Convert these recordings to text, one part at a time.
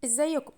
ازيكم؟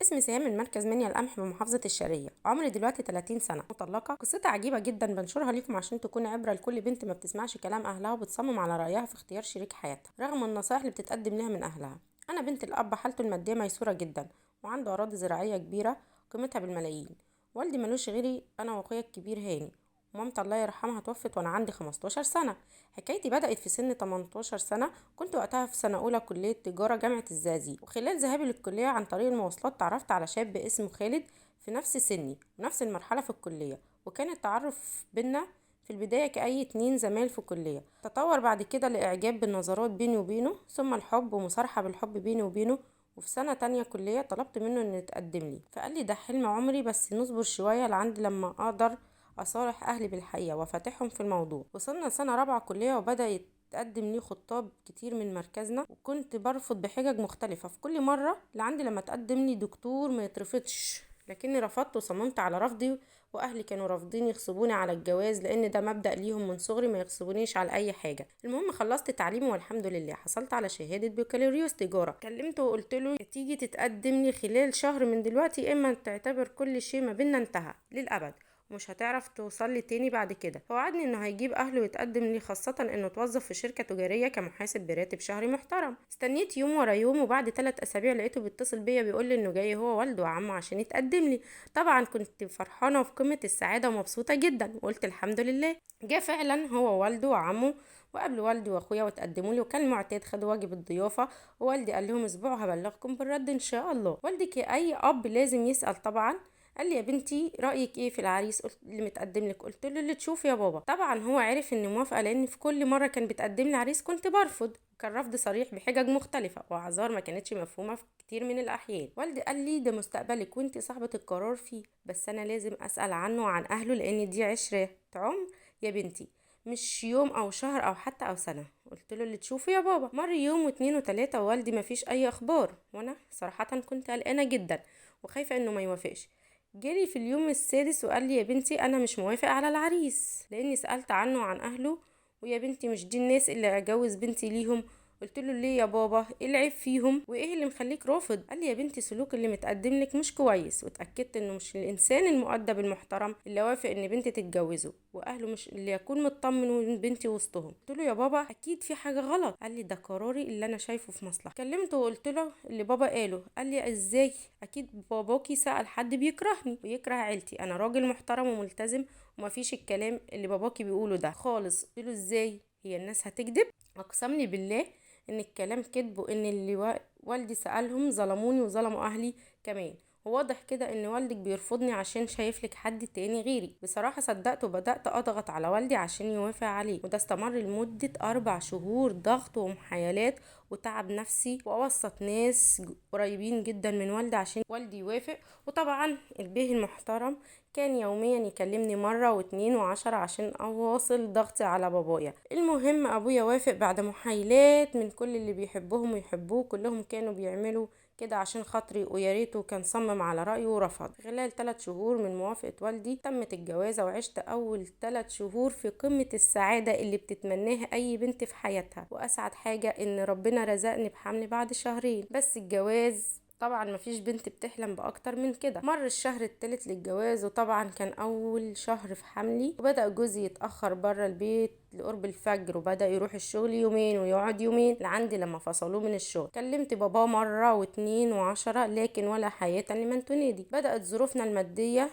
اسمي سهام من مركز منيا القمح بمحافظة الشرقية. عمري دلوقتي 30 سنة، مطلقة. قصتي عجيبة جدا، بنشرها لكم عشان تكون عبرة لكل بنت ما بتسمعش كلام أهلها وبتصمم على رأيها في اختيار شريك حياتها رغم النصائح اللي بتتقدم لها من أهلها. أنا بنت الأب حالته المادية ميسورة جدا، وعنده أراضي زراعية كبيرة قيمتها بالملايين. والدي ملوش غيري أنا وأخويا الكبير هاني. ومامتي الله يرحمها توفت وأنا عندي 15 سنة. حكايتي بدأت في سن 18 سنة. كنت وقتها في سنة أولى كلية تجارة جامعة الزقازيق، وخلال ذهابي للكلية عن طريق المواصلات تعرفت على شاب اسمه خالد في نفس سني ونفس المرحلة في الكلية. وكان التعرف بينا في البداية كأي اتنين زمايل في كلية، تطور بعد كده لإعجاب بالنظرات بيني وبينه، ثم الحب ومصارحة بالحب بيني وبينه. وفي سنة تانية كلية طلبت منه انه يتقدم لي، فقال لي ده حلم عمري بس نصبر شوية لعند لما اقدر اصالح اهلي بالحقيقة وافاتحهم في الموضوع. وصلنا لسنة رابعة كلية وبدأ تقدم لي خطاب كتير من مركزنا، وكنت برفض بحجج مختلفة في كل مرة لعندي لما تقدم لي دكتور ما يترفضش، لكني رفضت وصممت على رفضي. واهلي كانوا رافضين يغصبوني على الجواز لان ده مبدأ ليهم من صغري، ما يغصبونيش على اي حاجة. المهم خلصت تعليمي والحمد لله حصلت على شهادة بكالوريوس تجارة. كلمته وقلت له تيجي تتقدم لي خلال شهر من دلوقتي، اما تعتبر كل شيء ما بينا انتهى للابد ومش هتعرف توصل لي تاني بعد كده. فوعدني انه هيجيب اهله ويتقدم لي، خاصة انه توظف في شركة تجارية كمحاسب براتب شهري محترم. استنيت يوم ورا يوم، وبعد 3 اسابيع لقيته بيتصل بيا بيقول لي انه جاي هو والده وعمه عشان يتقدم لي. طبعا كنت فرحانة وفي قمة السعادة ومبسوطة جدا وقلت الحمد لله. جه فعلا هو والده وعمه وقابل والدي واخويا وتقدموا لي، وكان المعتاد خدوا واجب الضيافة. ووالدي قال لهم اسبوع هبلغكم بالرد ان شاء الله. والدي كأي اب لازم يسأل طبعا. قال لي يا بنتي رايك ايه في العريس اللي متقدم لك؟ قلت له اللي تشوف يا بابا. طبعا هو عرف اني موافقه، لان في كل مره كان بتقدم لي عريس كنت برفض، كان رفض صريح بحجج مختلفه واعذار ما كانتش مفهومه في كتير من الاحيان. والدي قال لي ده مستقبلك وانت صاحبه القرار فيه، بس انا لازم اسال عنه وعن اهله لان دي عشره عمر يا بنتي، مش يوم او شهر او حتى او سنه. قلت له اللي تشوفه يا بابا. مر يوم واتنين وتلاته ووالدي مفيش اي اخبار، وانا صراحه كنت قلقانه جدا وخايفه انه ما يوافقش. جالي في اليوم السادس وقال لي يا بنتي انا مش موافق على العريس، لاني سألت عنه وعن اهله، ويا بنتي مش دي الناس اللي اجوز بنتي ليهم. قلت له ليه يا بابا؟ ايه العيب فيهم وايه اللي مخليك رافض؟ قال لي يا بنتي سلوك اللي متقدم لك مش كويس، واتاكدت انه مش الانسان المؤدب المحترم اللي وافق ان بنتي تتجوزه، واهله مش اللي يكون مطمن وبنتي وسطهم. قلت له يا بابا اكيد في حاجه غلط. قال لي ده قراري اللي انا شايفه في مصلحه. كلمته وقلت له اللي بابا قاله. قال لي ازاي؟ اكيد باباكي سأل حد بيكرهني ويكره عيلتي، انا راجل محترم وملتزم ومفيش الكلام اللي باباكي بيقوله ده خالص. قلت له ازاي؟ هي الناس هتكذب؟ اقسم لي بالله ان الكلام كذب، وان اللي والدي سألهم ظلموني وظلموا اهلي كمان. وواضح كده ان والدك بيرفضني عشان شايف لك حد تاني غيري. بصراحة صدقت وبدأت اضغط على والدي عشان يوافق عليه، وده استمر لمدة 4 شهور ضغط ومحايلات وتعب نفسي، واوسط ناس قريبين جدا من والدي عشان والدي يوافق. وطبعا البيه المحترم كان يوميا يكلمني مرة واتنين وعشرة عشان اواصل ضغطي على بابايا. المهم ابويا وافق بعد محايلات من كل اللي بيحبهم ويحبوه، كلهم كانوا بيعملوا كده عشان خاطري، ويا ريته كان صمم على رأيه ورفض. خلال 3 شهور من موافقة والدي تمت الجوازة، وعشت أول 3 شهور في قمة السعادة اللي بتتمناها أي بنت في حياتها. وأسعد حاجة إن ربنا رزقني بحمل بعد شهرين. بس الجواز طبعا مفيش بنت بتحلم باكتر من كده. مر الشهر التالت للجواز، وطبعا كان اول شهر في حملي، وبدأ جوزي يتأخر بره البيت لقرب الفجر، وبدأ يروح الشغل يومين ويقعد يومين لعندي لما فصلوه من الشغل. كلمت باباه مرة واتنين وعشرة لكن ولا حياة لمن تنادي. بدأت ظروفنا المادية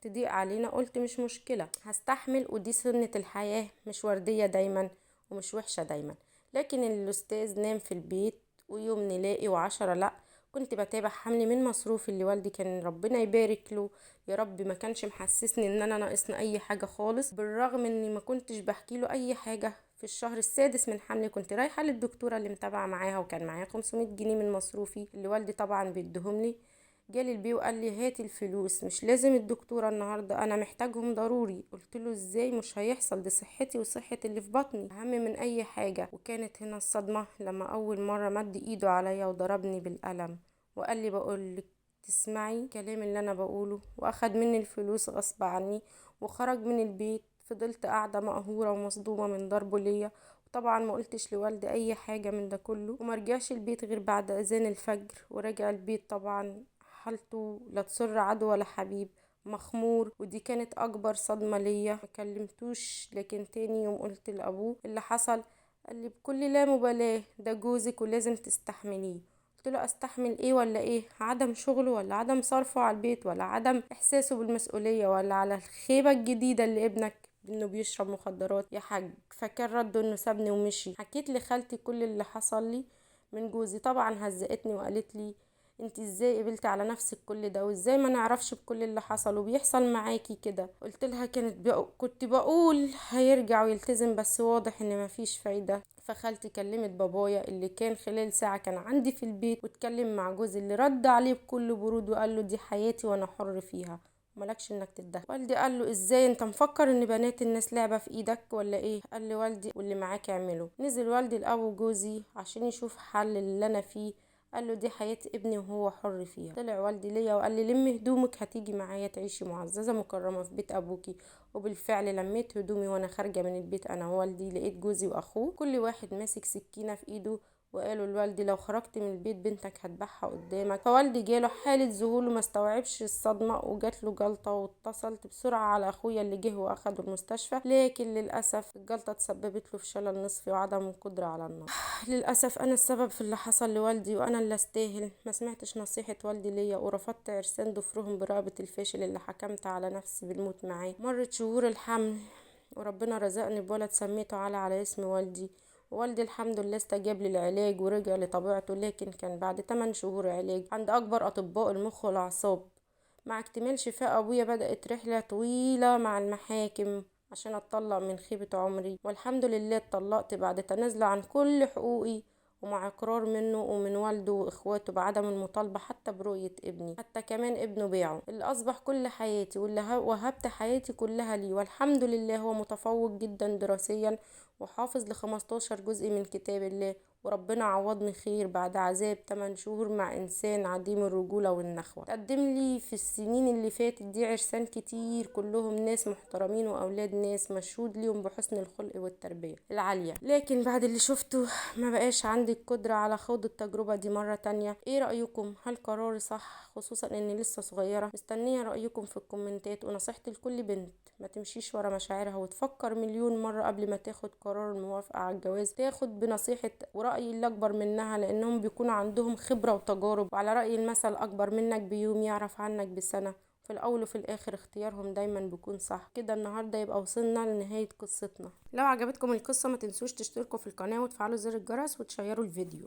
تضيق علينا، قلت مش مشكلة هستحمل، ودي سنة الحياة، مش وردية دايما ومش وحشة دايما. لكن الأستاذ نام في البيت، ويوم نلاقي وعشرة لأ. كنت بتابع حملي من مصروف اللي والدي كان ربنا يبارك له يا رب ما كانش محسسني ان انا ناقصني اي حاجه خالص، بالرغم اني ما كنتش بحكي له اي حاجه. في الشهر السادس من حملي كنت رايحه للدكتوره اللي متابعه معاها، وكان معايا 500 جنيه من مصروفي اللي والدي طبعا بيديهم لي. جالي البيه وقال لي هاتي الفلوس، مش لازم الدكتوره النهارده، انا محتاجهم ضروري. قلت له ازاي؟ مش هيحصل، دي صحتي وصحه اللي في بطني اهم من اي حاجه. وكانت هنا الصدمه لما اول مره مد ايده عليا وضربني بالقلم وقال لي بقولك تسمعي كلام اللي انا بقوله، واخد مني الفلوس غصب عني وخرج من البيت. فضلت قاعدة مقهورة ومصدومة من ضربه ليا طبعا ما قلتش لوالدي اي حاجة من ده كله، وما رجعش البيت غير بعد اذان الفجر. ورجع البيت طبعا حالته لا تسر عدو ولا حبيب، مخمور. ودي كانت اكبر صدمة ليا. ما كلمتوش، لكن تاني يوم قلت لابوه اللي حصل. قال لي بكل لا مبالاة، ده جوزك ولازم تستحمليه. قلت له استحمل ايه ولا ايه؟ عدم شغله، ولا عدم صرفه على البيت، ولا عدم احساسه بالمسؤولية، ولا على الخيبة الجديدة اللي ابنك انه بيشرب مخدرات يا حاج؟ فكان رده انه سابني ومشي. حكيت لخالتي كل اللي حصل لي من جوزي. طبعا هزقتني وقالت لي انت ازاي قبلتي على نفسك كل ده، وازاي ما نعرفش بكل اللي حصل وبيحصل معاكي كده؟ قلت لها كنت بقول هيرجع ويلتزم، بس واضح ان مفيش فايدة. فخالتي كلمت بابايا اللي كان خلال ساعة كان عندي في البيت، واتكلم مع جوزي اللي رد عليه بكل برود وقال له دي حياتي وانا حر فيها، مالكش انك تتدخل. والدي قال له ازاي؟ انت مفكر ان بنات الناس لعبة في ايدك ولا ايه؟ قال لي والدي واللي معاك اعمله. نزل والدي لابو جوزي عشان يشوف حل اللي انا فيه. قال له دي حياة ابني وهو حر فيها. طلع والدي ليا وقال لي لمي هدومك، هتيجي معايا تعيشي معززة مكرمة في بيت ابوكي. وبالفعل لميت هدومي وانا خارجة من البيت انا ووالدي، لقيت جوزي واخوه كل واحد ماسك سكينة في ايده، وقالوا لوالدي لو خرجت من البيت بنتك هتبعها قدامك. فوالدي جاله حالة ذهول وما استوعبش الصدمة، وجات له جلطة. واتصلت بسرعة على اخويا اللي جه واخده المستشفى، لكن للأسف الجلطة تسببت له في شلل نصفي وعدم قدرة على النطق. للأسف أنا السبب في اللي حصل لوالدي، وأنا اللي استاهل. ما سمعتش نصيحة والدي ليا، ورفضت عرسان ضفرهم برقبة الفاشل اللي حكمت على نفسي بالموت معاه. مرت شهور الحمل، وربنا رزقني بولد سميته على اسم والدي. ووالدي الحمد لله استجاب للعلاج ورجع لطبيعته، لكن كان بعد 8 شهور علاج عند أكبر أطباء المخ والأعصاب. مع اكتمال شفاء أبويا بدأت رحلة طويلة مع المحاكم عشان اتطلق من خيبة عمري. والحمد لله اتطلقت بعد تنازل عن كل حقوقي، ومع اقرار منه ومن والده واخواته بعدم المطالبة حتى برؤية ابني. حتى كمان ابنه بيعه اللي اصبح كل حياتي، واللي وهبت حياتي كلها ليه. والحمد لله هو متفوق جدا دراسيا، وحافظ ل15 جزء من كتاب الله. وربنا عوضني خير بعد عذاب 8 شهور مع انسان عديم الرجولة والنخوة. تقدم لي في السنين اللي فاتت دي عرسان كتير، كلهم ناس محترمين واولاد ناس مشهود ليهم بحسن الخلق والتربية العالية. لكن بعد اللي شفته ما بقاش عندي القدرة على خوض التجربة دي مرة تانية. ايه رأيكم؟ هل قراري صح؟ خصوصا اني لسه صغيرة. مستنية رأيكم في الكومنتات. ونصيحتي لكل بنت ما تمشيش ورا مشاعرها، وتفكر مليون مرة قبل ما تاخد قرار الموافقة على الجواز. تاخد بنصيحة ورأي اللي أكبر منها، لأنهم بيكون عندهم خبرة وتجارب. وعلى رأي المثل أكبر منك بيوم يعرف عنك بسنة. في الأول وفي الآخر اختيارهم دايما بيكون صح. كده النهاردة يبقى وصلنا لنهاية قصتنا. لو عجبتكم القصة ما تنسوش تشتركوا في القناة وتفعلوا زر الجرس وتشيروا الفيديو.